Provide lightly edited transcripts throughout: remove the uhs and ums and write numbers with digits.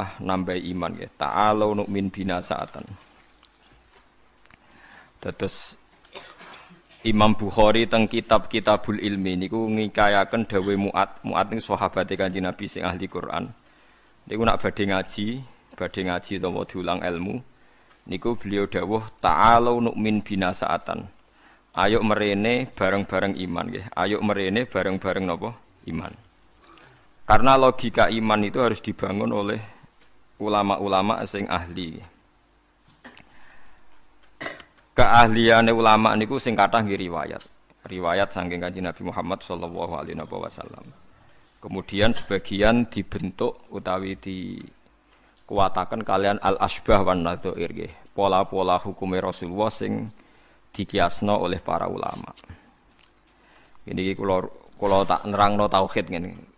nambah iman ya. Ta'alu nu'min bina sa'atan. Terus Imam Bukhari teng kitab Kitabul Ilmi niku ngikayaken dawuh Mu'ad niku sahabate Kanjeng Nabi sing ahli Quran. Niku nak badhe ngaji utawa diulang ilmu. Niku beliau dawuh ta'alu nu'min bina sa'atan. Ayo merene bareng-bareng iman nggih. Ayo merene bareng-bareng napa? Iman. Karena logika iman itu harus dibangun oleh ulama-ulama sing ahli. Keahliane ulama niku sing kathah nggih riwayat saking Kanjeng Nabi Muhammad sallallahu alaihi wasallam. Kemudian sebagian dibentuk utawi dikuataken kalian al-asbah wan nadzair nggih. Pola-pola hukume Rasulullah sing dikiasno oleh para ulama. Ini kula tak nerangno tauhid ngene.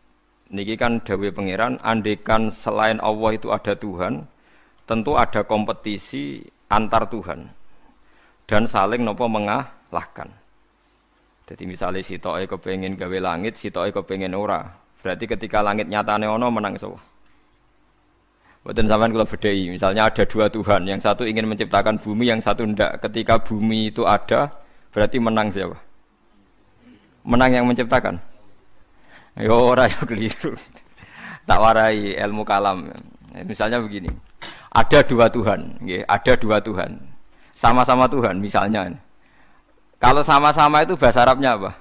Niki kan dawuh pangeran, andekan selain Allah itu ada Tuhan, tentu ada kompetisi antar Tuhan dan saling nopo mengalahkan. Jadi misalnya sitoke kepengin gawe langit, sitoke kepengin ora. Berarti ketika langit nyatane ono menang sapa? Mboten sampean kula bedhei, misalnya ada dua Tuhan, yang satu ingin menciptakan bumi, yang satu ndak. Ketika bumi itu ada, berarti menang siapa? Menang yang menciptakan. Yo ora yo keliru. Tak warai ilmu kalam. Misalnya begini. Ada dua Tuhan, nggih, ada dua Tuhan. Sama-sama Tuhan misalnya. Kalau sama-sama itu bahasa Arabnya apa?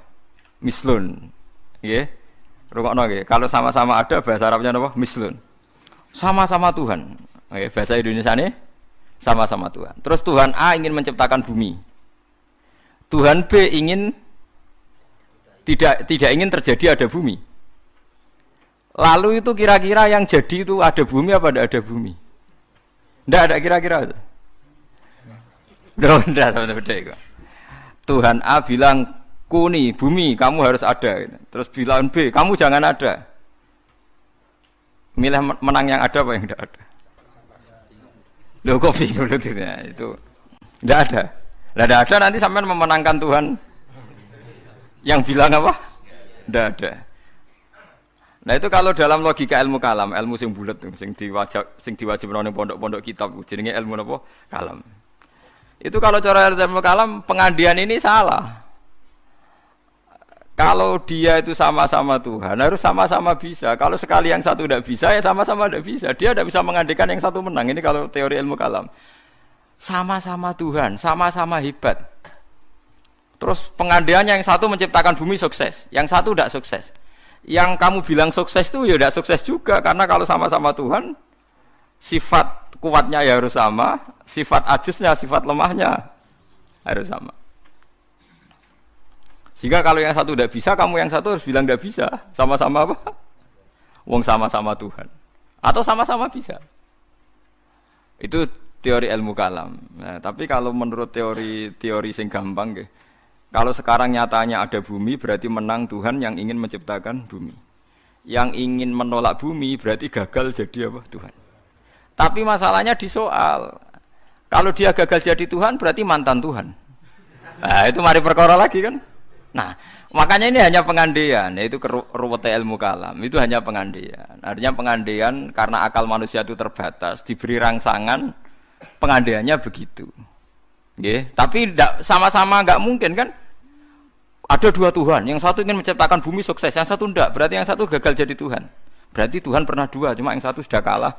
Mislun. Nggih. Rungokno nggih. Kalau sama-sama ada bahasa Arabnya apa? Mislun. Sama-sama Tuhan. Nggih, bahasa Indonesiane sama-sama Tuhan. Terus Tuhan A ingin menciptakan bumi. Tuhan B ingin tidak ingin terjadi ada bumi. Lalu itu kira-kira yang jadi itu ada bumi apa tidak ada bumi? Tidak ada kira-kira itu. Tidak sama beda. Tuhan A bilang kuni bumi kamu harus ada. Terus bilang B kamu jangan ada. Milih menang yang ada apa yang tidak ada? Loh kok bingung itu? Tidak ada. Tidak ada nanti sampai memenangkan Tuhan. Yang bilang apa? Tidak ada. Nah itu kalau dalam logika ilmu kalam, ilmu sing bulet, sing diwajib nang pondok-pondok kitab, jenenge ilmu apa? Kalam. Itu kalau cara ilmu kalam pengandian ini salah. Kalau dia itu sama-sama Tuhan, harus sama-sama bisa. Kalau sekali yang satu tidak bisa, ya sama-sama tidak bisa. Dia tidak bisa mengandikan yang satu menang. Ini kalau teori ilmu kalam. Sama-sama Tuhan, sama-sama hebat. Terus pengandiannya yang satu menciptakan bumi sukses, yang satu tidak sukses. Yang kamu bilang sukses itu ya tidak sukses juga, karena kalau sama-sama Tuhan, sifat kuatnya ya harus sama, sifat ajiznya, sifat lemahnya harus sama. Sehingga kalau yang satu tidak bisa, kamu yang satu harus bilang tidak bisa. Sama-sama apa? Wong sama-sama Tuhan. Atau sama-sama bisa. Itu teori ilmu kalam. Nah, tapi kalau menurut teori sing gampang nggih. Kalau sekarang nyatanya ada bumi, berarti menang Tuhan yang ingin menciptakan bumi. Yang ingin menolak bumi, berarti gagal jadi apa? Tuhan. Tapi masalahnya di soal. Kalau dia gagal jadi Tuhan, berarti mantan Tuhan. Nah, itu mari perkara lagi kan? Nah, makanya ini hanya pengandian. Itu ruwete ilmu kalam. Itu hanya pengandian. Artinya pengandian karena akal manusia itu terbatas, diberi rangsangan, pengandiannya begitu. Nggih, tapi sama-sama enggak mungkin kan? Ada dua Tuhan, yang satu ingin menciptakan bumi sukses, yang satu enggak, berarti yang satu gagal jadi Tuhan. Berarti Tuhan pernah dua, cuma yang satu sudah kalah.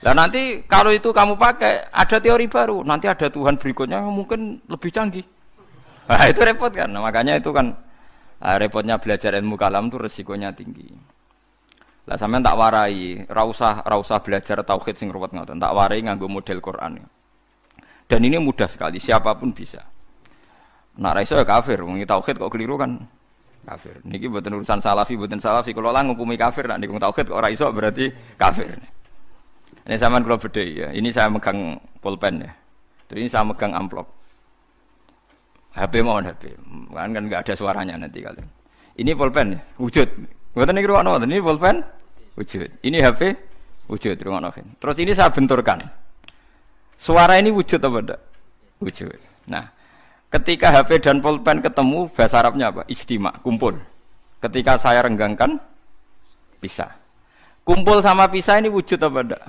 Nah nanti kalau itu kamu pakai, ada teori baru, nanti ada Tuhan berikutnya yang mungkin lebih canggih. Nah itu repot kan, nah, makanya itu kan repotnya belajar ilmu kalam itu resikonya tinggi. Lah sampean tak warai, ra usah belajar tauhid sing ruwet ngoten, tak warai nganggo model Quran. Dan ini mudah sekali, siapapun bisa. Nak ra iso ya kafir, wong tauhid kok keliru kan kafir. Niki mboten urusan salafi, kalau lah ngukumi kafir nak niku tauhid kok ora iso berarti kafir. Ini sampean kula bedhei ya. Ini saya megang pulpen ya. Terus ini saya megang amplop. HP mohon HP. Kan enggak ada suaranya nanti kalian. Ini pulpen ya, wujud. Mboten niku ruwono, ini pulpen wujud. Ini HP wujud ruwono. Terus ini saya benturkan. Suara ini wujud apa enggak? Wujud. Nah, ketika HP dan pulpen ketemu, bahasa Arabnya apa? Ijtima, kumpul. Ketika saya renggangkan, bisa. Kumpul sama pisah ini wujud apa enggak?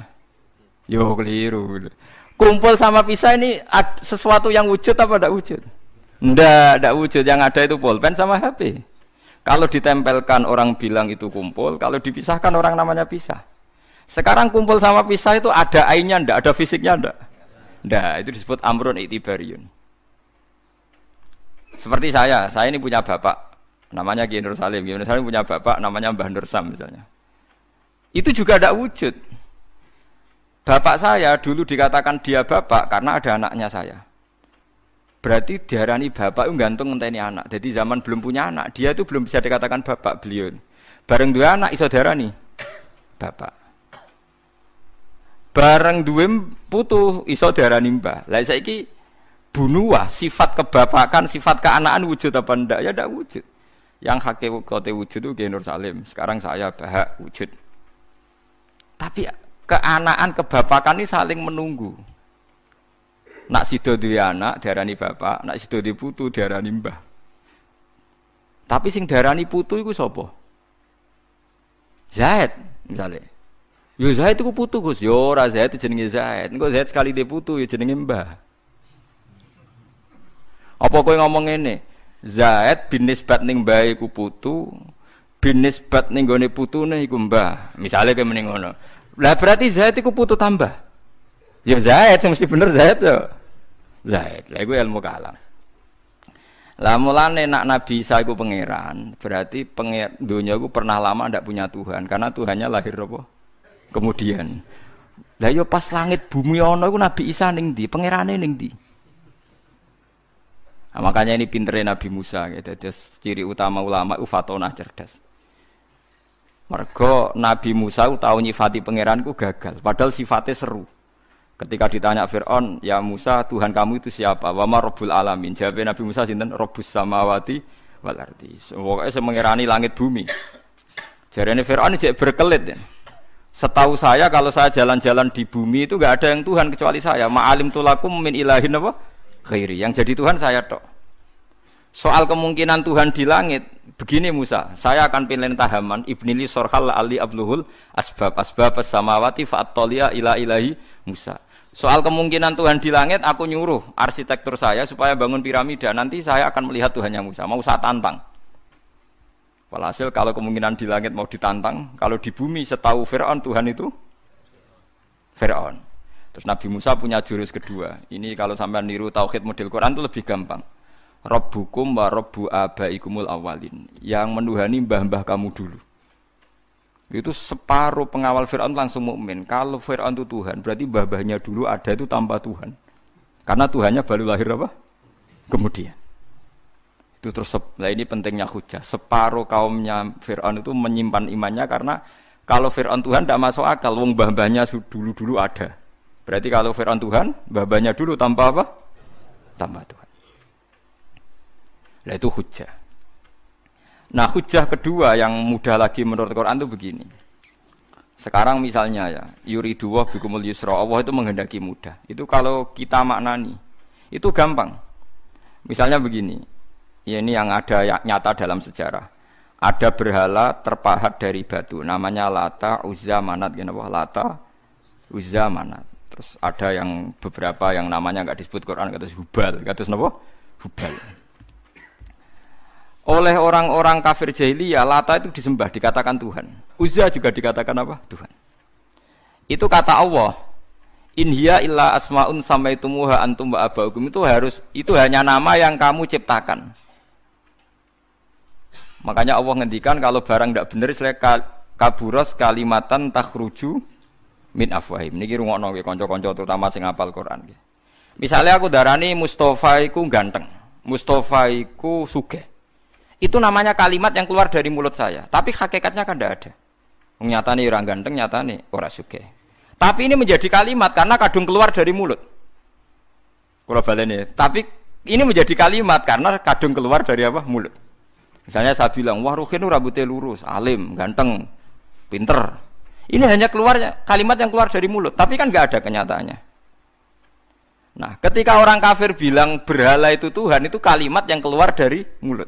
Yo keliru. Kumpul sama pisah ini sesuatu yang wujud apa enggak wujud? Enggak wujud. Yang ada itu pulpen sama HP. Kalau ditempelkan orang bilang itu kumpul, kalau dipisahkan orang namanya pisah. Sekarang kumpul sama pisah itu ada ainnya enggak, ada fisiknya enggak? Enggak, itu disebut amrun i'tibariun. Seperti saya ini punya bapak namanya Kiai Nur Salim. Kiai Nur Salim punya bapak namanya Mbah Nur Sam misalnya. Itu juga tidak wujud. Bapak saya dulu dikatakan dia bapak karena ada anaknya saya. Berarti diarani bapak itu gantung ngenteni anak. Jadi zaman belum punya anak, dia itu belum bisa dikatakan bapak beliau. Bareng dua anak iso diarani bapak. Bareng duwe putu iso diarani mbah. Lah saiki bunuah sifat kebapakan, sifat keanakan wujud apa ndak? Ya ndak wujud. Yang hakikate wujud itu Kiai Nur Salim. Sekarang saya Bahak wujud. Tapi keanaan kebapakan ini saling menunggu. Nak sido duwe anak diarani bapak, nak sido duwe putu diarani mbah. Tapi sing diarani putu iku sapa? Zaid misalnya. Yo Zaid iku putu Gus, yo ora Zaid jenenge Zaid. Engko Zaid sekali duwe putu yo jenenge mbah. Apa kowe ngomong ngene? Zaid bin nisbat ning mbah iku putu, bin nisbat ning gone putune iku mbah. Misale kowe muni ngono. Lah berarti Zaid iku putu tambah. Ya Zaid sing mesti bener Zaid yo. Zaid. Lah iku ilmu kalam. Lah mulane nak Nabi Isa iku pangeran, berarti dunya iku pernah lama ndak punya Tuhan karena Tuhannya lahir apa? Kemudian. Lah yo pas langit bumi ana iku Nabi Isa ning ndi? Pangerane ning ndi? Nah, makanya ini pinternya Nabi Musa gitu. Ciri utama ulama itu fatonah cerdas. Mergo Nabi Musa tahu nyifati pangeran ku gagal, padahal sifatnya seru. Ketika ditanya Fir'aun, ya Musa, Tuhan kamu itu siapa? Wa ma Rabbul Alamin. Jawabnya Nabi Musa sinten? Rabbus samawati wal ardi. Pokoke sing mengerani langit bumi. Jarene Fir'aun jek berkelit. Ya. Setahu saya kalau saya jalan-jalan di bumi itu enggak ada yang Tuhan kecuali saya. Ma'alim tulakum min ilahin apa? Khairi. Yang jadi Tuhan saya tok. Soal kemungkinan Tuhan di langit, begini Musa, saya akan pilih tahaman ibnili sorhal ali abluhul asbab samawati fa'attolia ila ilahi Musa. Soal kemungkinan Tuhan di langit, aku nyuruh arsitektur saya supaya bangun piramida. Nanti saya akan melihat Tuhannya Musa. Mau saya tantang. Walhasil kalau kemungkinan di langit mau ditantang, kalau di bumi setahu Fir'aun Tuhan itu Fir'aun. Terus Nabi Musa punya jurus kedua. Ini kalau sampai niru tauhid model Quran itu lebih gampang. Rabbukum wa rabbu abaikumul awalin. Yang menuhani mbah-mbah kamu dulu. Itu separuh pengawal Fir'aun langsung mukmin. Kalau Fir'aun itu Tuhan, berarti mbah-mbahnya dulu ada itu tanpa Tuhan. Karena Tuhannya baru lahir apa? Kemudian. Itu terus, nah ini pentingnya hujah. Separuh kaumnya Fir'aun itu menyimpan imannya karena kalau Fir'aun Tuhan tidak masuk akal. Wong mbah-mbahnya dulu-dulu ada. Berarti kalau Fir'aun Tuhan, mbah-mbahnya dulu tanpa apa? Tanpa Tuhan. Nah itu hujah. Nah hujah kedua yang mudah lagi menurut Quran itu begini. Sekarang misalnya ya, yuridu wa bikumul yusra, Allah itu menghendaki mudah. Itu kalau kita maknani, itu gampang. Misalnya begini, ya ini yang ada nyata dalam sejarah. Ada berhala terpahat dari batu, namanya Lata, Uzza, Manat, Lata, Uzza, Manat. Terus ada yang beberapa yang namanya enggak disebut Quran, kata Hubal, kata napa? Hubal. Oleh orang-orang kafir jahiliyah, Lata itu disembah, dikatakan Tuhan. Uzza juga dikatakan apa? Tuhan. Itu kata Allah, in hiya illa asmaun samaitumuha antum wa abaukum, itu hanya nama yang kamu ciptakan. Makanya Allah ngendikan kalau barang tidak benar kaburos kalimatan takhruju min afwahim. Niki rungokno nggih kanca-kanca terutama sing hafal Quran nggih. Misalnya aku darani Mustofa iku ganteng, Mustofa iku sugih. Itu namanya kalimat yang keluar dari mulut saya, tapi hakikatnya kan tidak ada. Nyatane orang ganteng, nyatane ora sugih. Tapi ini menjadi kalimat karena kadung keluar dari mulut. Kula baleni, tapi ini menjadi kalimat karena kadung keluar dari apa? Mulut. Misalnya saya bilang, wah Ruhin rambutnya lurus, alim, ganteng, pinter. Ini hanya keluarnya kalimat yang keluar dari mulut, tapi kan nggak ada kenyataannya. Nah, ketika orang kafir bilang berhala itu Tuhan, itu kalimat yang keluar dari mulut.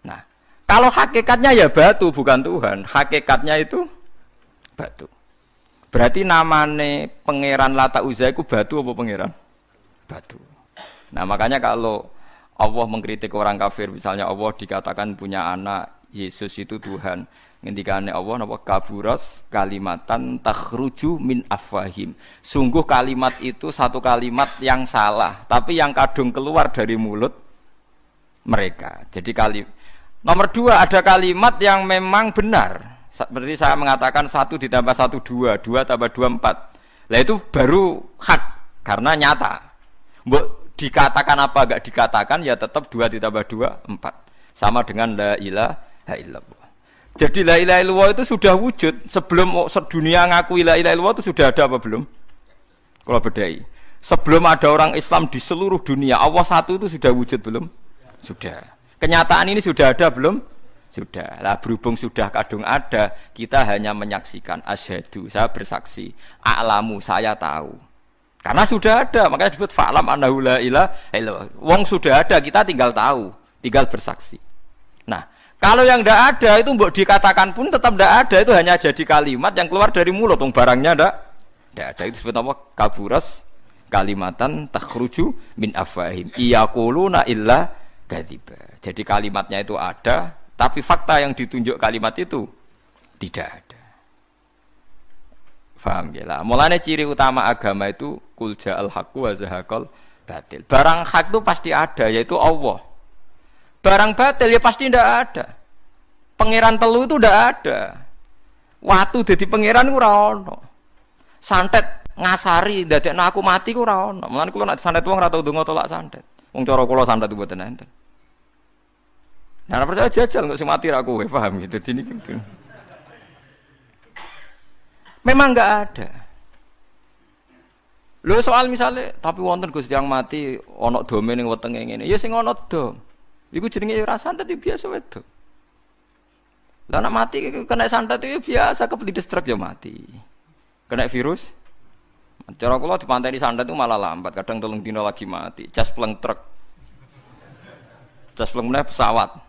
Nah, kalau hakikatnya ya batu bukan Tuhan, hakikatnya itu batu. Berarti namane pangeran Lata Uzza iku batu apa pangeran? Batu. Nah, makanya kalau Allah mengkritik orang kafir, misalnya Allah dikatakan punya anak, Yesus itu Tuhan. Ngendikane Allah napa kaburas kalimatan takhruju min afwahim. Sungguh kalimat itu satu kalimat yang salah, tapi yang kadung keluar dari mulut mereka. Jadi nomor 2 ada kalimat yang memang benar. Seperti saya mengatakan 1 ditambah 1 2, 2 tambah 2 4. Lah itu baru hak karena nyata. Mbok dikatakan apa enggak dikatakan ya tetap 2 ditambah 2 4. Sama dengan la ilaha illallah. Jadi la ilaha illallah itu sudah wujud sebelum sedunia ngakui la ilaha illallah itu sudah ada apa belum? Kalau bedai. Sebelum ada orang Islam di seluruh dunia, Allah satu itu sudah wujud belum? Sudah. Kenyataan ini sudah ada belum? Sudah. Lah berhubung sudah kadung ada, kita hanya menyaksikan asyhadu, saya bersaksi, a'lamu, saya tahu. Karena sudah ada, makanya disebut fa'lam annahu la ilaha illallah. Wong sudah ada, kita tinggal tahu, tinggal bersaksi. Nah, kalau yang tidak ada itu mbok dikatakan pun tetap tidak ada, itu hanya jadi kalimat yang keluar dari mulut, barangnya tidak ada. Itu disebut apa? Kaburas kalimatan takhruju min afwahim iyaquluna illa kadziba. Jadi kalimatnya itu ada, tapi fakta yang ditunjuk kalimat itu tidak ada. Faham ya lah. Mulanya ciri utama agama itu kul ja'al haqqu wa zahaqal batil. Barang hak itu pasti ada, yaitu Allah. Barang batil ya pasti tidak ada. Pangeran telu itu tidak ada. Watu jadi pangeran itu ora ono. Santet ngasari ndadekno aku mati ku ora ono. Mulane kula nek santet wong ora tau ndonga tolak santet. Wong cara kula santet mboten enten. Nah, percaya jajal enggak sing mati ra kowe, paham gitu. Dini gitu. Memang enggak ada. Lho soal misalnya tapi wonten Gusti yang mati ana dome ning wetenge ngene. Ya sing ana dom. Iku jenenge ora santet biasa wedok. Lah nek mati kena santet itu biasa kepelides truk ya mati. Kena virus. Cara kula dipanteni santet itu malah lambat, kadang 3 dina lagi mati. Jas pleng truk. Jas pleng meneh pesawat.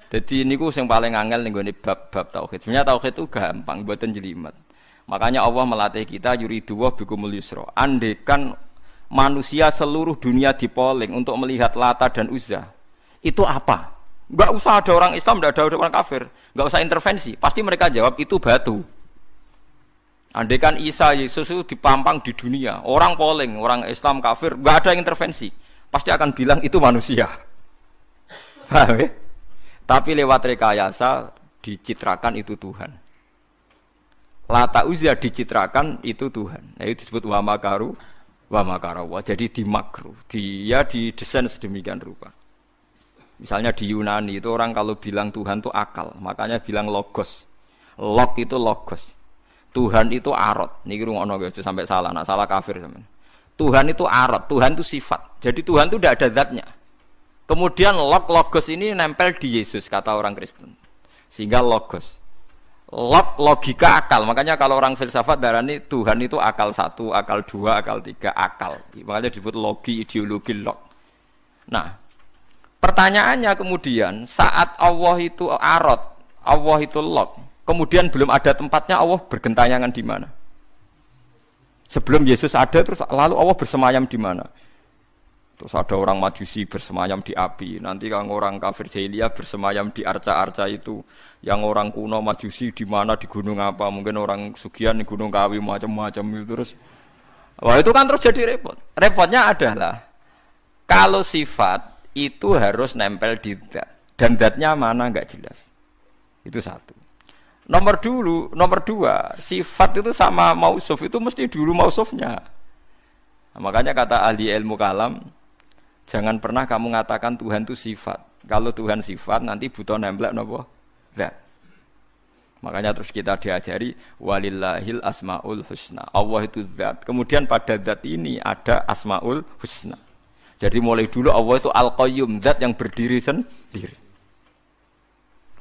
Jadi niku sing paling angel ning gone bab-bab tauhid. Sebenarnya tauhid itu gampang, mboten jelimet. Makanya Allah melatih kita yuridu wa bikumul yusra. Andekan manusia seluruh dunia dipoling untuk melihat Lata dan Uzza, itu apa? Enggak usah ada orang Islam, enggak ada orang kafir, enggak usah intervensi, pasti mereka jawab itu batu. Andaikan Isa Yesus itu dipampang di dunia, orang poling, orang Islam kafir, enggak ada yang intervensi, pasti akan bilang itu manusia. Paham ya? Tapi lewat rekayasa dicitrakan itu Tuhan. Lata Uzza dicitrakan itu Tuhan. Nah, itu disebut wa makaru wa makarawa. Jadi dimakruh, dia didesain sedemikian rupa. Misalnya di Yunani itu orang kalau bilang Tuhan itu akal, makanya bilang logos. Log itu logos. Tuhan itu arot. Niki rungokno aja sampai salah, nak salah kafir sampean. Tuhan itu arot, Tuhan itu sifat. Jadi Tuhan itu tidak ada zatnya. Kemudian logos ini nempel di Yesus kata orang Kristen. Sehingga logos. Logika akal, makanya kalau orang filsafat darani Tuhan itu akal 1, akal 2, akal 3, akal. Makanya disebut logi, ideologi log. Nah, pertanyaannya kemudian saat Allah itu arot, Allah itu log, kemudian belum ada tempatnya Allah bergentayangan di mana? Sebelum Yesus ada terus lalu Allah bersemayam di mana? Terus ada orang Majusi bersemayam di api. Nanti kan orang kafir jahiliyah bersemayam di arca-arca itu. Yang orang kuno Majusi di mana, di gunung apa? Mungkin orang Sugian di Gunung Kawi macam-macam itu terus. Wah itu kan terus jadi repot. Repotnya adalah kalau sifat itu harus nempel di zat. Dan zatnya mana enggak jelas. Itu satu. Nomor 2, sifat itu sama mausuf itu mesti dulu mausufnya. Nah, makanya kata ahli ilmu kalam, jangan pernah kamu mengatakan Tuhan itu sifat. Kalau Tuhan sifat nanti butuh nempel napa? Zat. Makanya terus kita diajari walillahil asmaul husna. Allah itu zat. Kemudian pada zat ini ada asmaul husna. Jadi mulai dulu Allah itu al-qayyum, zat yang berdiri sendiri.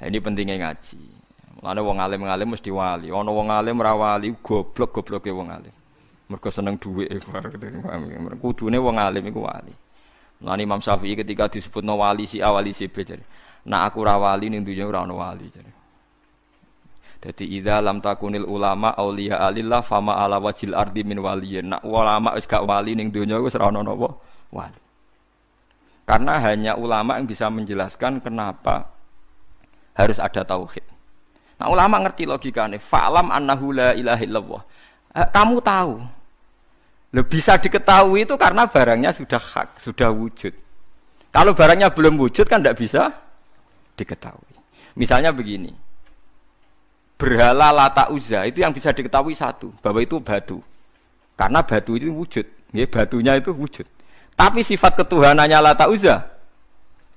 Nah, ini pentingnya ngaji. Mulane wong alim-alim mesti wali. Ana wong alim ra wali, goblok-gobloke wong alim. Mergo seneng dhuwit kudune wong alim iku wali. Mulane Imam Syafi'i ketika disebutno wali si A wali si B jare. Nah aku ra wali ning dunya ora ana wali jare. Jadi idza lam takunil ulama auliya alillah fama ala wajil ardi min waliyin. Nak ulama wis gak wali ning donya wis ora ono napa wali. Karena hanya ulama yang bisa menjelaskan kenapa harus ada tauhid. Nah, ulama ngerti logikane. Fa'lam annahu la ilaha illallah. Kamu tahu. Bisa diketahui itu karena barangnya sudah hak, sudah wujud. Kalau barangnya belum wujud kan tidak bisa diketahui. Misalnya begini. Berhala Lata Uzza itu yang bisa diketahui satu, bahwa itu batu. Karena batu itu wujud. Ya, batunya itu wujud. Tapi sifat ketuhanannya Lata Uzza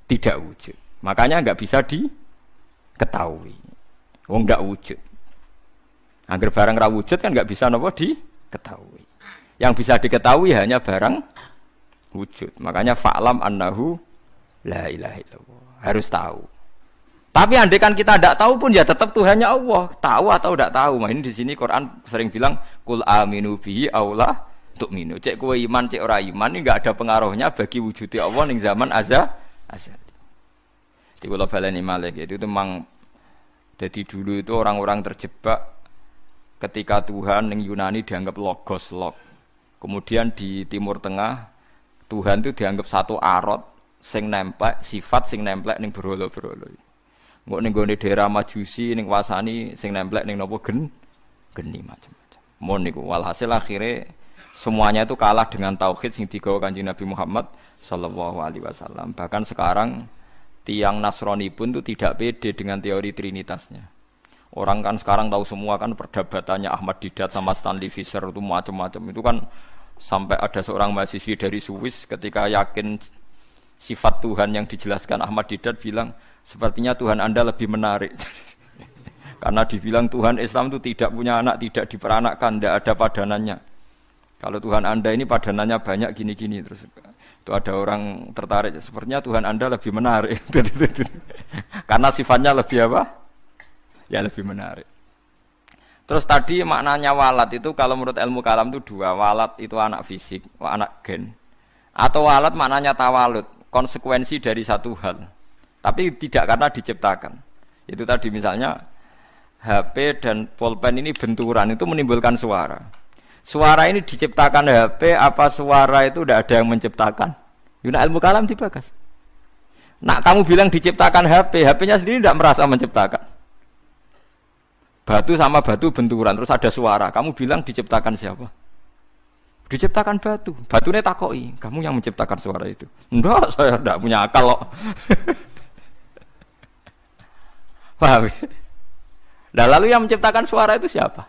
tidak wujud. Makanya enggak bisa diketahui. Wong enggak wujud. Angger barang ra wujud kan enggak bisa napa diketahui. Yang bisa diketahui hanya barang wujud. Makanya fa'lam annahu la ilaha illallah. Harus tahu. Tapi andai kan kita tidak tahu pun ya tetap Tuhannya Allah. Tahu atau tidak tahu. Nah, ini di sini Quran sering bilang kul aminu bihi aula tu'minu. Cek kowe iman, cek ora iman ini enggak ada pengaruhnya bagi wujudnya Allah ning zaman azali. Di kula baleni malih itu memang jadi dulu itu orang-orang terjebak ketika Tuhan ning Yunani dianggap logos log. Kemudian di Timur Tengah Tuhan itu dianggap satu arot sing nemplek, sifat sing nemplek ning berhala-berhala. Engko ning gone daerah Majusi ning wasani sing nemplek ning napa geni macam-macam. Mon niku walhasil akhirnya semuanya itu kalah dengan tauhid sing digawa Kanjeng Nabi Muhammad sallallahu alaihi wasallam. Bahkan sekarang tiang Nasrani pun itu tidak pede dengan teori trinitasnya. Orang kan sekarang tahu semua kan perdebatannya Ahmad Didat sama Stanley Fischer itu macam-macam. Itu kan sampai ada seorang mahasiswi dari Swiss ketika yakin sifat Tuhan yang dijelaskan Ahmad Didat bilang, sepertinya Tuhan Anda lebih menarik. Karena dibilang Tuhan Islam itu tidak punya anak, tidak diperanakkan, tidak ada padanannya. Kalau Tuhan Anda ini padanannya banyak gini-gini terus itu ada orang tertarik. Sepertinya Tuhan Anda lebih menarik. Karena sifatnya lebih apa? Ya lebih menarik. Terus tadi maknanya walat itu kalau menurut ilmu kalam itu dua. Walat itu anak fisik, anak gen. Atau walat maknanya tawalud, konsekuensi dari satu hal. Tapi tidak karena diciptakan. Itu tadi misalnya HP dan pulpen ini benturan itu menimbulkan suara. Suara ini diciptakan HP apa suara itu tidak ada yang menciptakan? Yuna ilmu kalam dibakas. Nak kamu bilang diciptakan HP, HP-nya sendiri tidak merasa menciptakan. Batu sama batu benturan terus ada suara. Kamu bilang diciptakan siapa? Diciptakan batu. Batunya takoi, kamu yang menciptakan suara itu. Enggak, saya tidak punya akal kok. Paham? Nah, lalu yang menciptakan suara itu siapa?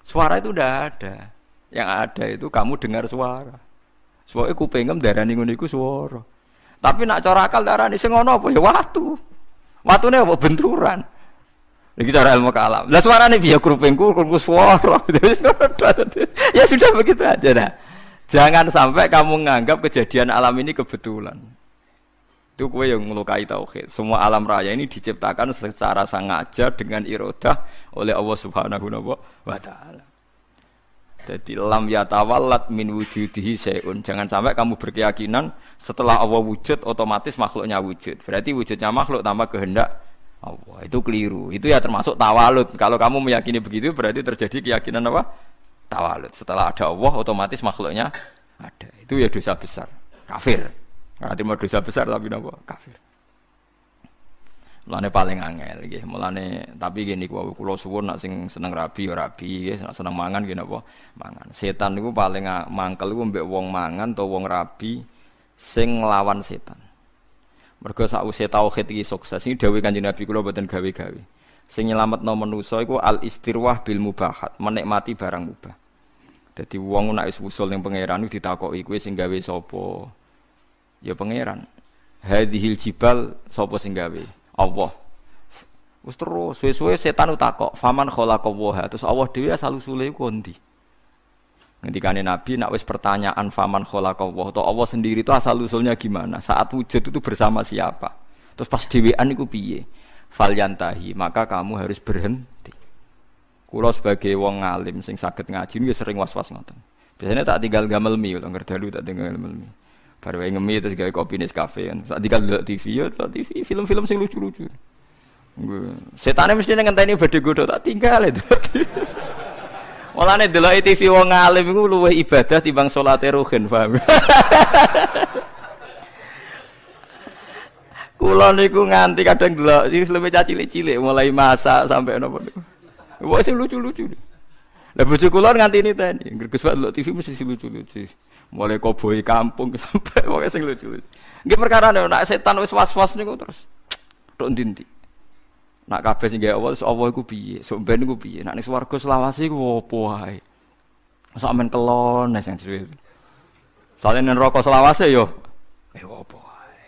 Suara itu udah ada. Yang ada itu kamu dengar suara. Soale kupingem darani ngono iku swara. Tapi nak cara akal darani sing ngono apa ya watu. Watune apa benturan. Iki cara ilmu kalam. Lah suarane piye kupingku swara. Ya sudah begitu aja dah. Jangan sampai kamu menganggap kejadian alam ini kebetulan. Itu kowe yang melukai tauhid. Semua alam raya ini diciptakan secara sengaja dengan iradah oleh Allah Subhanahu wa taala. Jadi lam yatawallat min wujudihi syai'un. Jangan sampai kamu berkeyakinan setelah Allah wujud otomatis makhluknya wujud. Berarti wujudnya makhluk tanpa kehendak Allah. Itu keliru. Itu ya termasuk tawalud. Kalau kamu meyakini begitu berarti terjadi keyakinan apa? Tawalud. Setelah ada Allah otomatis makhluknya ada. Itu ya dosa besar. Kafir. Nanti mau dosa besar tapi napa kafir. Mulane paling angel nggih. Mulane tapi gini kula suwun nak sing seneng rabi ya rabi, nak seneng mangan nggih napa mangan. Setan niku paling mangkel iku mbek wong mangan utawa wong rabi sing nglawan setan. Mergo sakwise tauhid iki sukses iki dawuh Kanjeng Nabi kula mboten gawe-gawe. Sing nyelametno manusa iku al istirwah bil mubahat, menikmati barang mubah. Dadi wong nek wis usul ning pangeran iku ditakoki kowe sing gawe sapa? Ya pangeran. Hadhil jibal sapa sing gawe? Allah. Wis terus suwe-suwe setan utakok, faman khalaqallaha. Terus Allah dhewe asal usule iku ndi? Ngendikane Nabi nak wis pertanyaan faman khalaqallah, atau Allah sendiri itu asal usulnya gimana? Saat wujud itu bersama siapa? Terus pas dhewean iku piye? Falyantahi, maka kamu harus berhenti. Kula sebagai wong ngalim sing saged ngaji niku sering was-was ngoten. Biasanya tak tinggal gamelmi, lho ngerdalu tak tinggal gamelmi. Baru ngemi terus gawe kopi Nescafe kan. Tak tinggal delok TV ya, TV film-film sing lucu-lucu. Setane mesti ngenteni badhe godho tak tinggal itu. Mulane delok TV wong alim iku luwih ibadah timbang salate ruhin, paham? Kula niku nganti kadang delok iki luwih cilik-cilik mulai masak sampai napa niku. Wah sing lucu-lucu. Lah bojo kula nganti niteni, greges wae delok TV mesti sing lucu-lucu. Mulai koboi kampung sampai pokoke sing lucu-lucu. Nggih perkarane nek setan wis was-was niku terus tok ndi-ndi. Nak kabeh sing gawe Allah iku piye? Sok ben iku piye? Nak ning swarga selawase iku opo wae. Sak men kelon nek sing dhewe. Soale ning neraka selawase yo opo wae.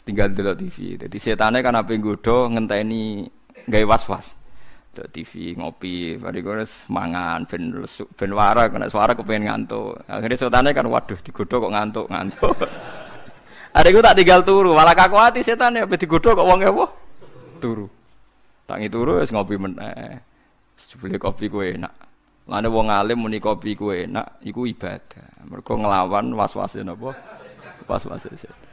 Tinggal delok TV. Dadi setane kan ape nggodho ngenteni gawe was-was. Delok TV, ngopi, bariku wis mangan ben warak, nek suara kepengin ngantuk. Akhire setane kan waduh digodho kok ngantuk. Areku tak tinggal turu, malah kaku ati setane ape digodho kok wonge apa? Turu. Tangi turu wis ngopi meneh. Jebule kopi ku enak. Lane wong alim muni kopi ku enak iku ibadah. Mergo nglawan was-wase napa? Was-wase setan.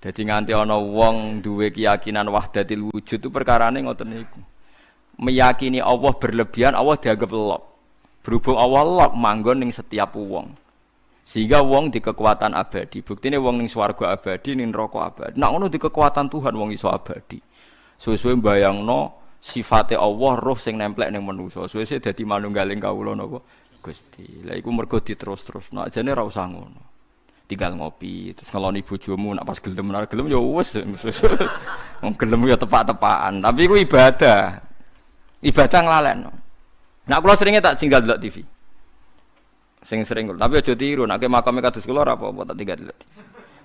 Dadi nganti ana wong duwe keyakinan wahdatil wujud itu perkarane ngoten niku. Meyakini Allah berlebihan, Allah dianggap lok. Berhubung Allah lok manggon ning setiap wong. Sehingga wong di kekuatan abadi. Buktine wong ning swarga abadi, ning neraka abadi. Nek ngono di kekuatan Tuhan wong iso abadi. Suwe-suwe mbayangno sifate Allah roh sing nemplek ning manusa. Suwe-suwe dadi manunggaling kawula napa Gusti. Lah iku mergo diterus-terusno. Ajane ra usah ngono. Tinggal ngopi, terus ngeloni bojomu nak pas gelem ora gelem ya wis. Wong gelem ya tepak-tepakan. Tapi iku ibadah. Ibadah nglalekno. Nek kula seringe tak tinggal delok TV. Sing sering kula, tapi aja tiru, nek makame kados kula ora apa-apa tak tinggal delok TV.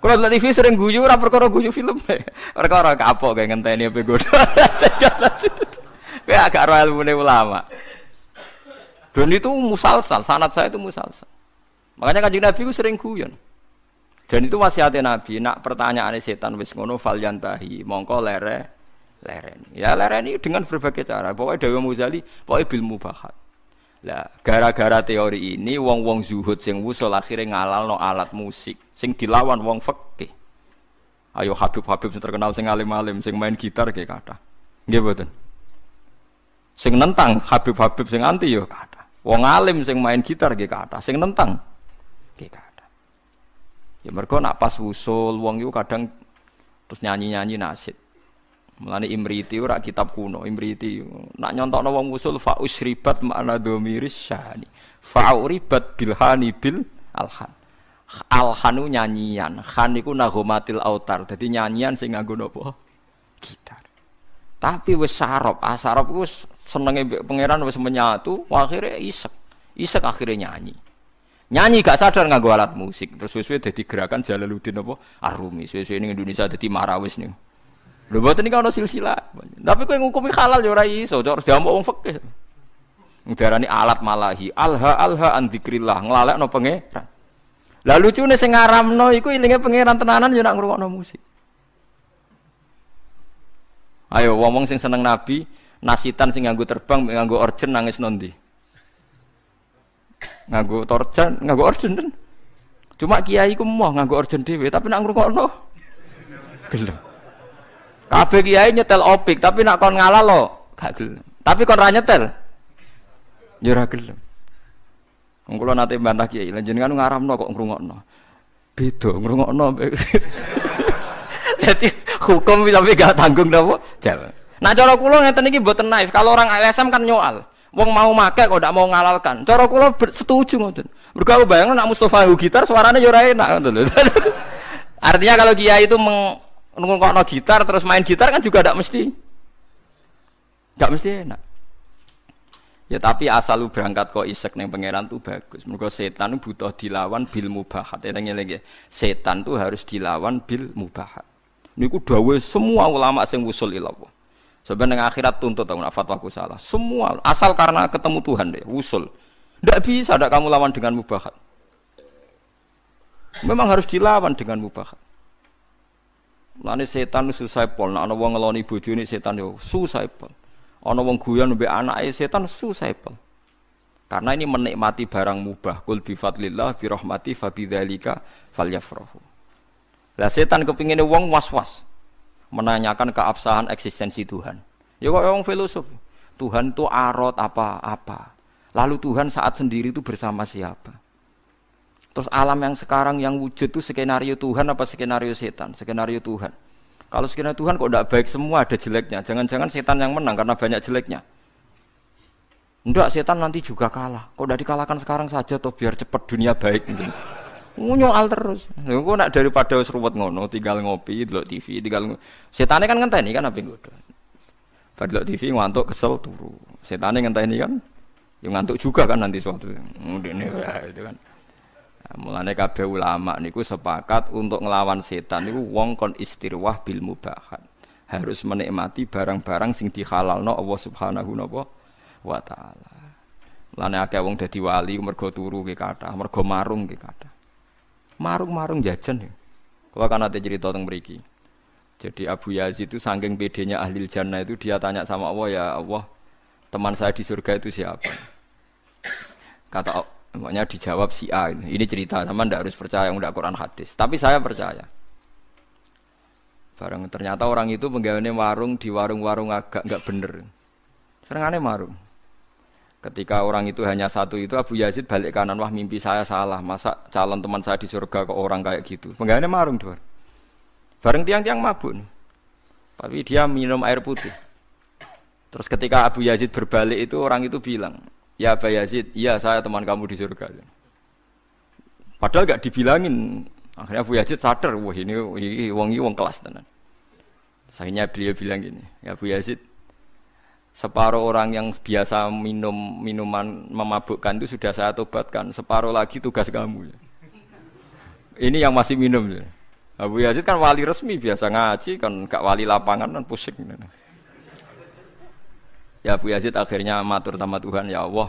Kula delok TV sering guyu ora perkara guyu film. Perkara kapok kayak ngenteni ape godho. Kayak agak ro ilmune ulama. Dan itu musalsal, sanad saya itu musalsal. Makanya Kanjeng Nabi ku sering guyon. Dan itu wasiatnya Nabi, nak pertanyaane setan wis ngono fal yantahi, mongko lereni. Ya lereni dengan berbagai cara. Pokoknya Dewa Muzali, pokoknya bil mubahat. Lah, gara-gara teori ini wong-wong zuhud sing wusul akhirnya ngalalno alat musik sing dilawan wong fikih. Ayo Habib-habib sing terkenal sing alim-alim sing main gitar kayak kathah. Nggih mboten. Sing nentang Habib-habib sing anti yo kathah. Wong alim sing main gitar nggih kathah, sing nentang nggih kathah. Ya mergo nak pas wusul wong iku kadang terus nyanyi-nyanyi nasyid. Mulane Imriti ora kitab kuno, Imriti nak nyontokno wong usul fa usribat makna dhamiris syani. Fa uribat bilhani bil alhan. Alhanu nyanyian, khan iku nagomatil autar. Dadi nyanyian sing nganggo napa? Gitar. Tapi wis sarop, asarop iku senenge mbek pangeran wis menyatu, akhire isek. Isek akhire nyanyi. Nyanyi gak sadar nganggo alat musik. Terus suwe-suwe dadi gerakan Jalaluddin apa? Arumi. Suwe-suwe ning Indonesia dadi marawis nih. Lho mboten iki ana silsilah. Tapi kowe ngukumi halal ya ora iso, harus diamuk wong fikih. Ndarani alat malahi, alha an dzikrillah, nglalekno pangeran. Lah lucune sing ngaramno iku ilinge pangeran tenanan ya nak ngrungokno musik. Ayo wong sing seneng Nabi, nasitan sing nganggo terbang, nganggo orjen nangis nondi. Nganggo torjan, nganggo orjen ten. Cuma kiai ku moh nganggo orjen dhewe, tapi nak ngrungokno gelem. Kabeh kiai nyetel opik, tapi nak kon ngalah lo gak gelem. Tapi kon ra nyetel ya ora gelem. Wong kula nate mbantah kiai, lha jenengan ngaramno kok ngrungokno. Beda ngrungokno. Dadi hukum tapi gak tanggung napa? Jalan. Nah cara kula ngeten iki mboten naif. Kalau orang LSM kan nyoal. Wong mau make kok ndak mau ngalalkan. Cara kula setuju ngoten. Mergo aku bayangno nak Mustofa gitar suaranya ya ora enak ngoten lho. Artinya kalau kiai itu ngrungokno gitar terus main gitar kan juga tidak mesti enak. Ya tapi asal lu berangkat kok isek ning pangeran tuh bagus. Mergo setan butuh dilawan bil mubahat. Eling-eling setan tuh harus dilawan bil mubahat. Niku dawuh semua ulama sing wusul ilallah. Sebenarnya akhirat tuntut tahun fatwaku salah. Semua asal karena ketemu Tuhan deh wusul. Ndak bisa ada kamu lawan dengan mubahat. Memang harus dilawan dengan mubahat. Lane setan susah pol, nek ana wong ngeloni bojone setan yo susah pol. Ana wong guyon mbek anake setan susah pol. Karena ini menikmati barang mubah. Qul bi fadlillah bi rahmati fa bidzalika falyafrahu. Lah setan kepingine wong was-was. menanyakan keabsahan eksistensi Tuhan. Ya kok orang filosof. Tuhan itu arot apa-apa. Lalu Tuhan saat sendiri itu bersama siapa? Terus alam yang sekarang yang wujud itu skenario Tuhan apa skenario setan? Skenario Tuhan. Kalau skenario Tuhan kok tidak baik semua, ada jeleknya. Jangan-jangan setan yang menang karena banyak jeleknya. Enggak, setan nanti juga kalah. Kok udah dikalahkan sekarang saja toh biar cepat dunia baik. Nyoal terus. Engko nak daripada wis ruwet ngono, tinggal ngopi, delok TV, setane kan ngenteni kan apa ngono. Bar delok TV ngantuk kesel turu. Setane ngenteni kan ya ngantuk juga kan nanti suatu. Ngene itu kan. Mulane kabeh ulama niku sepakat untuk ngelawan setan niku wong kon istirwah bil mubahat. Harus menikmati barang-barang sing dihalalno Allah Subhanahu wa taala. Mulane akeh wong dadi wali mergo turu ki kathah, mergo marung ki kathah. Marung-marung jajan ya. Kalau kan ada cerita tentang mriki. Jadi Abu Yazid itu saking pedenya ahli jannah itu dia tanya sama Allah, ya Allah, teman saya di surga itu siapa? Kata makanya dijawab si A. Ini cerita, sama ndak harus percaya ndak Quran hadis. Tapi saya percaya. Barang ternyata orang itu penggaweane warung di warung-warung agak enggak bener. Serengane marung. Ketika orang itu hanya satu itu Abu Yazid balik kanan, wah mimpi saya salah. Masa calon teman saya di surga kok orang kayak gitu. Penggaweane marung dua. Bareng tiang-tiang mabuk. Tapi dia minum air putih. Terus ketika Abu Yazid berbalik itu orang itu bilang, ya Abu Yazid, iya saya teman kamu di surga. Padahal gak dibilangin. Akhirnya Abu Yazid sadar, wah ini wong kelas tenan. Akhirnya beliau bilang gini, ya Abu Yazid, separuh orang yang biasa minum minuman memabukkan itu sudah saya tobatkan, separuh lagi tugas kamu. Ini yang masih minum. Abu Yazid kan wali resmi, biasa ngaji, kan gak wali lapangan kan pusing. Ya Abu Yazid akhirnya matur sama Tuhan, ya Allah,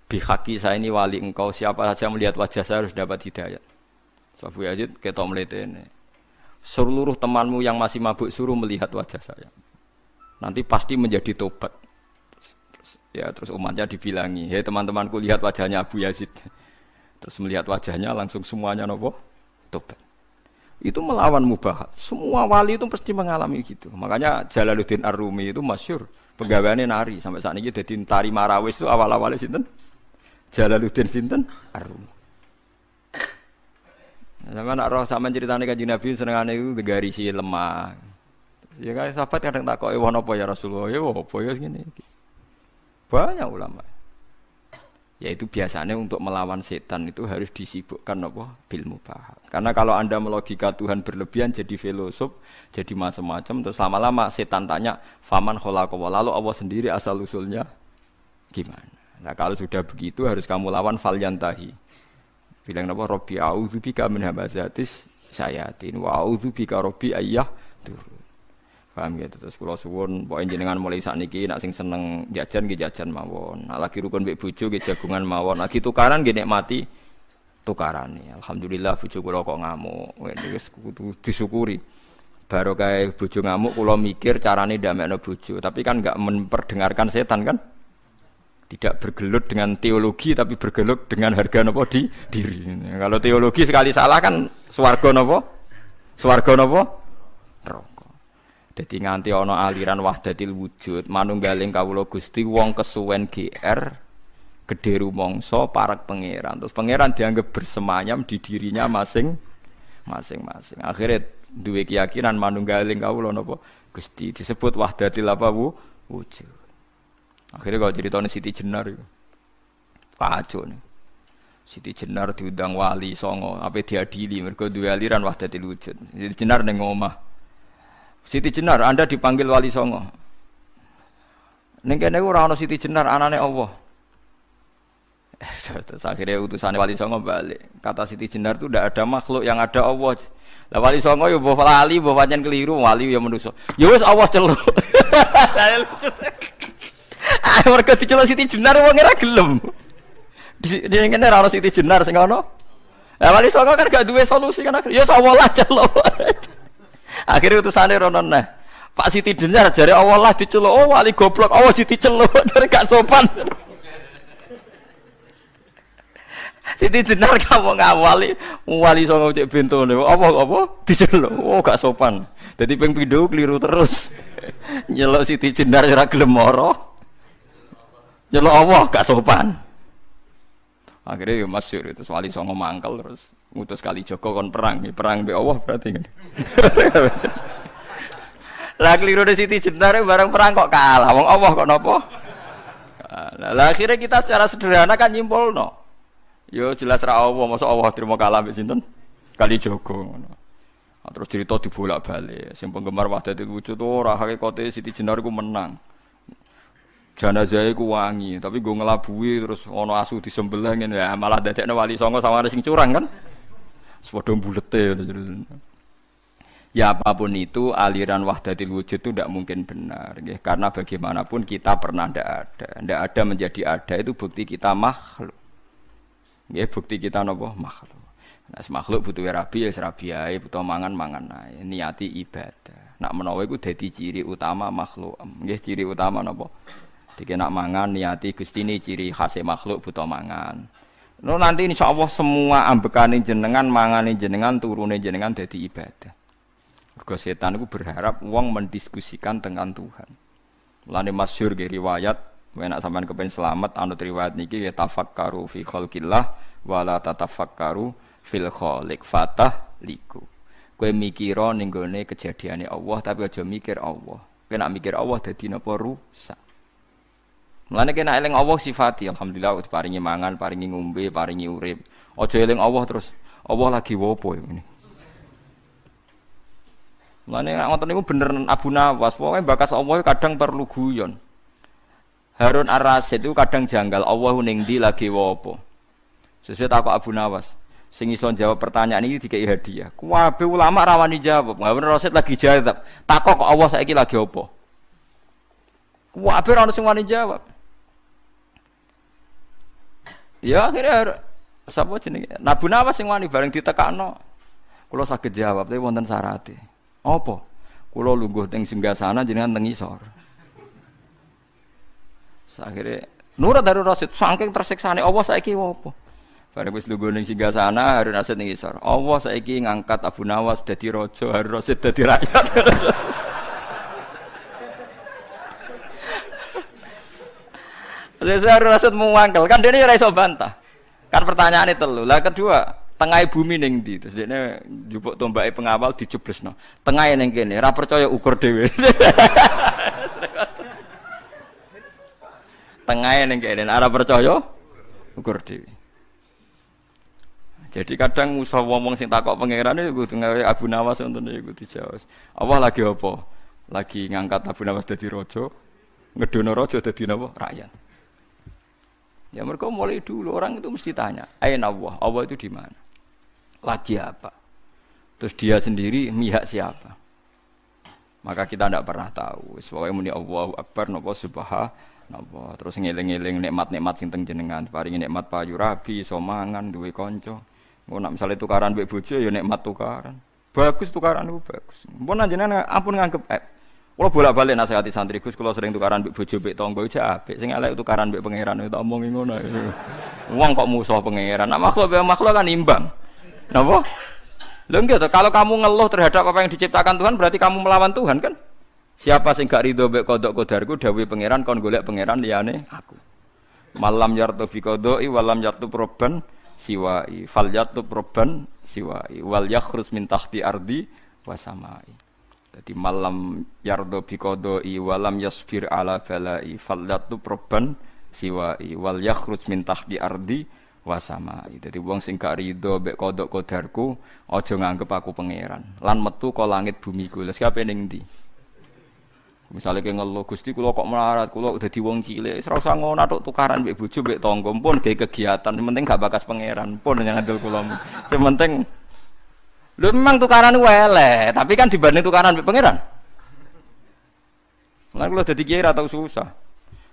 bihaki saya ini wali engkau, siapa saja melihat wajah saya harus dapat hidayat. So, Abu Yazid ketok mletene. Seluruh temanmu yang masih mabuk suruh melihat wajah saya. Nanti pasti menjadi tobat. Terus umatnya dibilangi, hei teman-temanku lihat wajahnya Abu Yazid. Terus melihat wajahnya langsung semuanya nopo tobat. Itu melawan mubahat. Semua wali itu pasti mengalami gitu. Makanya Jalaluddin Ar-Rumi itu masyhur. Pegawainya nari sampai saat ini jadi tari marawis itu awal-awalnya sinten Jalaluddin sinten Ar-Rumi. Sama nak roh sama ceritanya Kanjeng Nabi senengane itu garisi lemah. Ya kan sahabat kadang takoki wong apa ya Rasulullah, ya apa ya ngene iki. Banyak ulama. Yaitu biasanya untuk melawan setan itu harus disibukkan apa bil mubahat. Karena kalau Anda melogika Tuhan berlebihan jadi filosof, jadi macam-macam, terus lama-lama setan tanya, "Faman khalaqa?" Lalu Allah sendiri asal usulnya gimana? Nah, kalau sudah begitu harus kamu lawan falyantahi. Bilang apa? Rabbi a'udzubika min hamazatis syayatin wa a'udzubika rabbi ayyah turun. Paham gitu. Terus kula suwun pokoke jenengan mulai sakniki nek sing seneng jajan nggih jajan mawon. Nek lagi rukun mbek bojo nggih jagungan mawon. Lagi tukaran nggih nikmati tukarane. Alhamdulillah bojo kula kok ngamuk. Wis kudu disyukuri. Barokah bojo ngamuk kula mikir carane ndamekno bojo, tapi kan enggak memperdengarkan setan kan? Tidak bergelut dengan teologi tapi bergelut dengan harga napa di diri. Kalau teologi sekali salah kan swarga napa? Swarga napa? Neraka. Dadi nganti ana aliran wahdatil wujud, manunggaling kawula Gusti wong kesuwen GR gedhe rumangsa parek pangeran. Terus pangeran dianggap bersemayam di dirinya masing-masing. Akhirnya duwe keyakinan manunggaling kawula napa Gusti disebut wahdatil apa wujud. Akhirnya kalau ceritanya Siti Jenar itu kacau nih. Siti Jenar diundang wali songo, apa diadili mereka dua aliran wahdatil wujud. Siti Jenar neng omah. Siti Jenar, Anda dipanggil wali songo. Neng kene ora ana Siti Jenar anane Allah. Terus akhirnya utusan wali songo balik. Kata Siti Jenar itu tidak ada makhluk yang ada Allah. Lah wali songo yo mbok lali, mbok pancen keliru, wali yo manusa. Ya wis Allah celuk. Mereka diceluk Siti Jenar wong ora gelem. Dia ngene ora ono Siti Jenar sing ono. Lah wali songo kan gak duwe solusi kan. Ya Allah lah celuk. Akhire utusane rono nah. Pak Siti Jenar jare Allah lah diceluk. Oh wali goblok, Allah diceluk. Jare gak sopan. Siti Jenar kamu ngawali wali songo cek bentone. Apa diceluk. Oh gak sopan. Dadi ping pindho keliru terus. Nyeluk Siti Jenar ora gelem mara. Nyeluk Allah gak sopan. Akhirnya ya masyhur itu wali songo mangkel terus ngutus Kalijaga kon perang mbek Allah berarti kan. Lah keliru de Siti Jenar bareng perang kok kalah. Wong Allah kok napa? Lah akhirnya kita secara sederhana kan nyimpulno. Yo jelas ra Allah, masa Allah terima kalah mbek sinten? Kalijaga ngono. Terus cerita dibolak-balik. Sing penggemar Wahdatul Wujud ora hakikate Siti Jenar iku menang. Janazahe ku wangi, tapi go ngelabui terus ana asu disembelih ngene ya malah dadekne wali songo sama sing curang kan. Sepodo bulete. Ya apapun itu aliran Wahdatul Wujud itu tidak mungkin benar nggih, karena bagaimanapun kita pernah ndak ada menjadi ada itu bukti kita makhluk. Nggih, bukti kita napa makhluk. Nah, makhluk butuh rabi ya rabi ae, butuh mangan ae, niati ibadah. Nak menawa iku dadi ciri utama makhluk. Nggih, ciri utama napa? Dike nak mangan niati Gusti ini ciri khas makhluk butuh mangan. No nanti insyaallah semua ambekane jenengan, mangane jenengan, turune jenengan dadi ibadah. Mergo setan iku berharap wong mendiskusikan dengan Tuhan. Mulane masyhur ge riwayat, nek sampean kepen selamat anut riwayat niki ya tafakkaru fi khalqillah wala tatafakkaru fil khaliq fatah liku. Kowe mikira ning gone kejadiane Allah tapi aja mikir Allah. Kowe nak mikir Allah dadi napa rusak. Mulane kena eling Allah sifati, alhamdulillah diparingi mangan, paringi ngombe, paringi urip. Aja eling Allah terus Allah lagi wopo ngene. Mulane nek ngoten niku bener Abu Nawas, pokoke bakas Allah kadang perlu guyon. Harun Ar-Rasyid itu kadang janggal Allah ning ndi lagi wopo. Sesuai takok Abu Nawas, sing iso jawab pertanyaan ini dikai hadiah. Kabeh ulama rawani jawab. Harun Ar-Rasyid lagi jawab. Takok kok Allah saiki lagi opo? Kabeh ora ono sing wani jawab. Ya akhirnya sapa jenenge? Abu Nawas sing wani bareng ditekakno. Kula saged jawab tapi wonten syarate. Apa? Kula lungguh teng singgasana jenengan teng isor. Akhirnya Nurut Harun Rasyid saking tersiksane Allah saiki opo? Bareng wis lungguh ning singgasana Harun Rasyid ning isor. Allah saiki ngangkat Abu Nawas dadi raja, Harun Rasyid dadi rakyat. Harun Rasyid muangkel kan dene ora iso bantah. Kan pertanyaane telu. Lah kedua, tengah bumi ning ndi? Terus dene njupuk tombake pengawal dijeblesno. Tengahe ning kene, ora percaya ukur dhewe. Tengahe ning kene, ora percaya ukur dhewe. Jadi kadang musuh wong sing takok pangeran iku ngawe Abu Nawas ngoten iku dijawab. Allah lagi apa? Lagi ngangkat Abu Nawas dadi raja, ngedono raja dadi napa? Rakyat. Ya mereka mulai dulu orang itu mesti tanya, aina Allah? Allah itu di mana? Lagi apa? Terus dia sendiri mihak siapa? Maka kita tidak pernah tahu. Pokoknya muni Allahu Akbar napa subhanallah. Terus ngeling-eling nikmat-nikmat sing teng jenengan, paringi nikmat payu rabi, iso mangan, duwe kanca. Engko nek misale tukaran mbek bojo ya nikmat tukaran. Bagus tukaran itu bagus. Mpun jenengan ampun nganggep kalau bolak-balik nasihati santri Gus, kalau sering tukaran mbek bojo mbek tangga iku apik. Sing elek tukaran mbek pangeran itu omongi ngono. Wong kok musuh pangeran. Nah, makhluk kan imbang. Napa? Lho nggih to, kalau kamu ngeluh terhadap apa yang diciptakan Tuhan berarti kamu melawan Tuhan kan? Siapa sing gak rido mbek qada qadarku dawuhe pangeran kon golek pangeran liyane aku. Malam yartu fi qada'i walam yartu proban siwai. Fal yartu proban siwai wal yakhruj min tahti ardi wasamai. Jadi malam yardo biqadai walam yasbir ala balai fallatu proban siwai wal yakhruj min tahti ardi wasamai. Jadi wong sing gak rido mbek kodok kodarku aja nganggep aku pangeran lan metu ka langit bumi ku. Lha siapa ning ndi? Misale ke ngeluh Gusti kula kok melarat, kula dadi wong cilik, wis ora usah ngono tok tukaran mbek bojo mbek tangga pun gawe kegiatan, penting gak bakas pangeran pun nyandel kula. Sing penting lho memang tukaran elek, tapi kan dibanding tukaran mbek pangeran. Lah kula dadi kiai ra tau susah.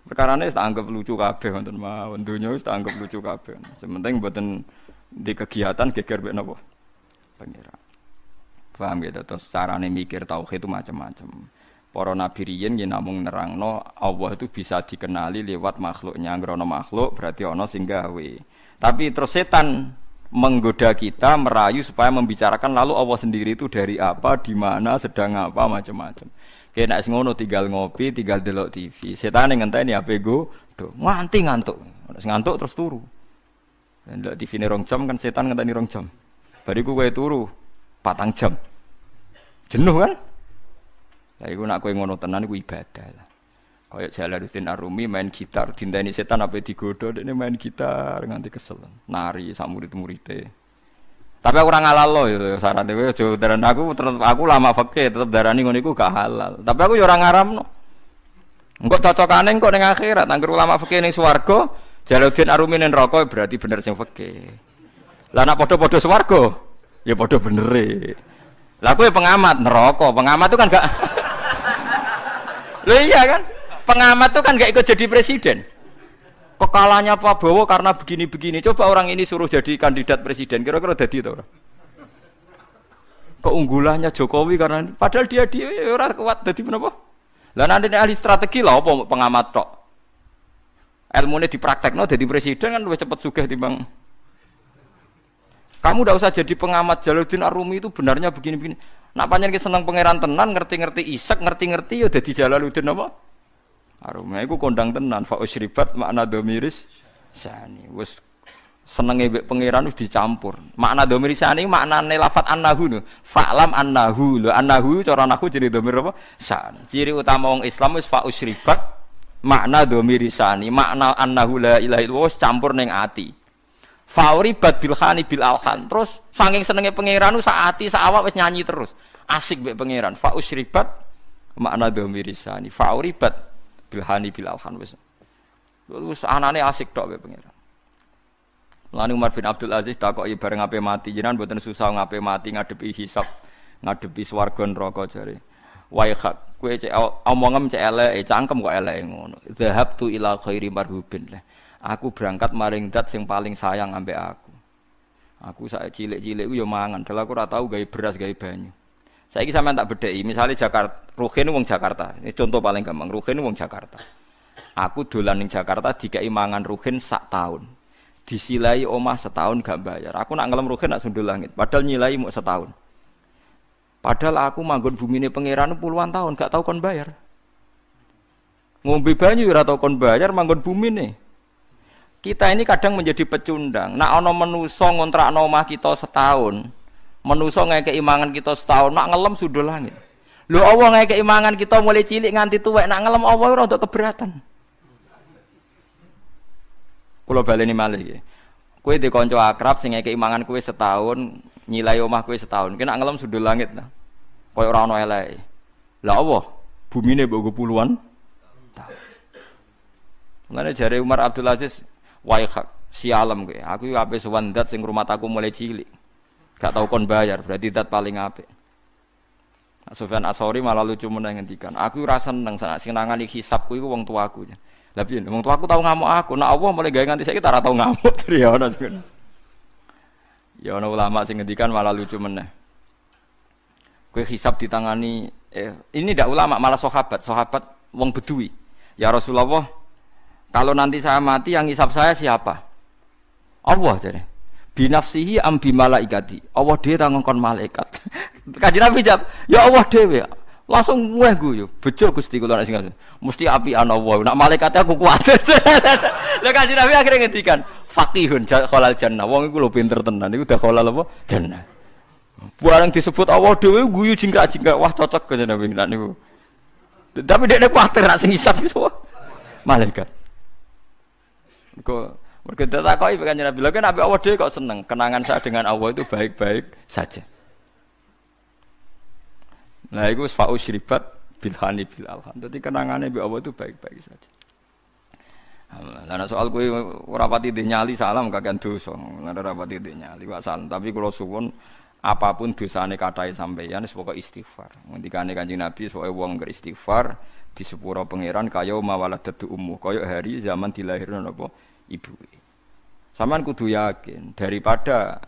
Perkarane tak anggap lucu kabeh wonten mawon, donya wis tak anggap lucu kabeh. Sementing mboten di kegiatan geger mbek napa? Pangeran. Paham gitu, terus carane mikir tauhid itu macam-macam. para nabi riyen yen namung nerangno Allah itu bisa dikenali lewat makhluknya. Ngrono makhluk berarti ana sing gawe. Tapi terus setan menggoda kita, merayu supaya membicarakan lalu Allah sendiri itu dari apa, di mana, sedang apa, macam-macam. Kayak nek ngono tinggal ngopi, tinggal delok TV. Setan ngenteni HP go, nganti ngantuk. Nek ngantuk terus turu. Ndelok TV ne 2 jam kan setan ngenteni 2 jam. Bariku kowe turu 4 jam. Jenuh kan? Lah iku nek kowe ngono tenan iku ibadah lah. Kaya Jalaluddin Ar-Rumi main gitar, dinteni setan ape digodho dekne main gitar nganti kesel. Nari sak murid-muride. Tapi aku ora ngalalo ya syarat kowe aja darani aku lama fikih tetep darani ngono iku gak halal. Tapi aku ya ora ngaramno. Engko cocokane engko ning akhirat angger ulama fikih ning swarga, Jalaluddin Ar-Rumi ning neraka berarti bener sing fikih. Lah nek padha-padha swarga ya padha benere. Lah kowe pengamat neraka, pengamat itu kan gak Lho iya kan? Pengamat itu kan gak ikut jadi presiden. Kekalahannya Pak Prabowo karena begini-begini. Coba orang ini suruh jadi kandidat presiden, kira-kira jadi itu orang. Keunggulannya Jokowi karena padahal dia orang kuat jadi menapa? Lah nanti ahli strategi lah apa pengamat tok. Ilmune dipraktekno jadi presiden kan lebih cepat sugih timbang. Kamu tidak usah jadi pengamat. Jalaluddin Ar-Rumi itu benarnya begini-begini. Nak panjang kita senang pangeran tenan, ngerti-ngerti Isak, ngerti-ngerti ya jadi Jalaluddin apa? Ar-Rumi itu kondang tenan. Fa usribat makna domiris sani. Wes senenge mbek pangeran wis dicampur. Makna domiris sani maknane lafat annahu no. Fa'lam annahu. Lho annahu cara nahwu jadi domir apa? San. Ciri utama wong Islam wis fa usribat makna domiris sani. Makna annahu la ilaha illallah campur ning ati. Fauribat bilhani bil alhan. Terus saking senenge pangeran sak ati sak awak wis nyanyi terus. Asik mbek pangeran. Fa usribat makna domiris sani. Fauribat bilhani bil alhan wis anane asik tok wae pangeran. Lan Umar bin Abdul Aziz takoki bareng ape mati jenengan mboten susah ngape mati ngadepi hisab ngadepi swarga neraka jare wae hak kowe cek omongem cek eleke cangkem kok eleke ngono dhahabtu ila khairi marhubin lah aku berangkat maring zat sing paling sayang ambek aku sak cilik-cilik ku yo mangan dal aku ora tau gawe beras gawe banyu. Saiki sampean tak bedheki, misale Jakarta, Ruhin wong Jakarta. Ini contoh paling gampang, Ruhin wong Jakarta. Aku dolan ning Jakarta dikai mangan Ruhin sak tahun. Disilai omah setahun gak bayar. Aku nak ngelem Ruhin nak sundul langit, padahal nyilai mau setahun. Padahal aku manggon bumine pangeran puluhan tahun gak tau kon bayar. Ngombe banyu ora tau kon bayar manggon bumine. Kita ini kadang menjadi pecundang. Nak ana manusa ngontrakno omah kita setahun. Manusa ngekeki mangan kita setahun, nak ngelem sundul langit. Lho Allah ngekeki mangan kita mulai cilik nganti tuwek, nak ngelem Allah ora untuk keberatan. Kula baleni malih iki. Kowe di kanca akrab sing ngekeki mangan kowe setahun, nyilai omah kowe setahun. Ki nak ngelem sundul langit nah. Kaya ora ana eleke. Lah Allah, bumine mbok puluhan tahun. Mulane jare Umar Abdul Aziz, "Wae sialem kowe. Aku ape sowan zat sing rumah aku mulai cilik." Gak tahu kon bayar, berarti dat paling apik. Sufyan Ats-Tsauri malah lucu meneh ngendikan, aku ora seneng sing nangani hisabku iku wong tuaku. Lah piye? Wong tuaku tau ngamuk aku, nek Allah mulai gawe nganti saiki ora tau ngamuk triyono. Ya ana ulama sing ngendikan malah lucu meneh. Kowe hisab ditangani ini ndak ulama malah sahabat wong Bedui. Ya Rasulullah, kalau nanti saya mati yang hisab saya siapa? Allah jare. Binafsihi am bi malaikati. Allah dhewe ta ngongkon malaikat. Kanjeng Nabi jawab, "Ya Allah dhewe." Langsung weh guyu. Bejo Gusti kula nek sing mesti apian Allah. Nek malaikate aku kuat. Lah Kanjeng Nabi akhire ngendikan, "Faqihun khalal jannah." Wong iku lho pinter tenan. Iku udah khalal apa? Jannah. Barang disebut Allah dhewe guyu jingkrak-jingkrak. Wah cocok Kanjeng Nabi nek niku. Tapi dekne kuwatir nek sing hisab iso malaikat. Kok mereka takoki Kanjeng Nabi, lha Nabi Allah dhewe kok seneng. Kenangan saya dengan Allah itu baik-baik saja. Nah, iku fa usribat bilhani bil alham. Dadi kenangane mbek Allah itu baik-baik saja. Lah soal kowe ora pati nyali salam kakean dosa. Ora pati nyali wa salam, tapi kula suwun apapun dosane kathah sampeyan wis pokoke istighfar. Ngendikane Kanjeng Nabi pokoke wong beristighfar di sepuro pangeran kaya mawaladatu ummu, kaya hari zaman dilahirno napa ibu. Sampeyan kudu yakin daripada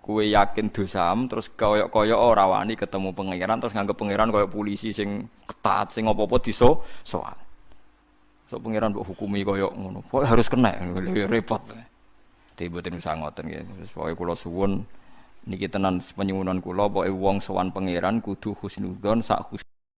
kue yakin dosam terus koyok-koyok ora wani ketemu pangeran terus nganggep pangeran koyok polisi sing ketat sing apa-apa soal. So pangeran mbok hukumi koyok ngono. Kok harus kena repot. Mboten usah ngoten nggih. Wis pokoke kula suwun niki tenan penyuwunan kula pokoke wong sowan pangeran kudu husnudzon sak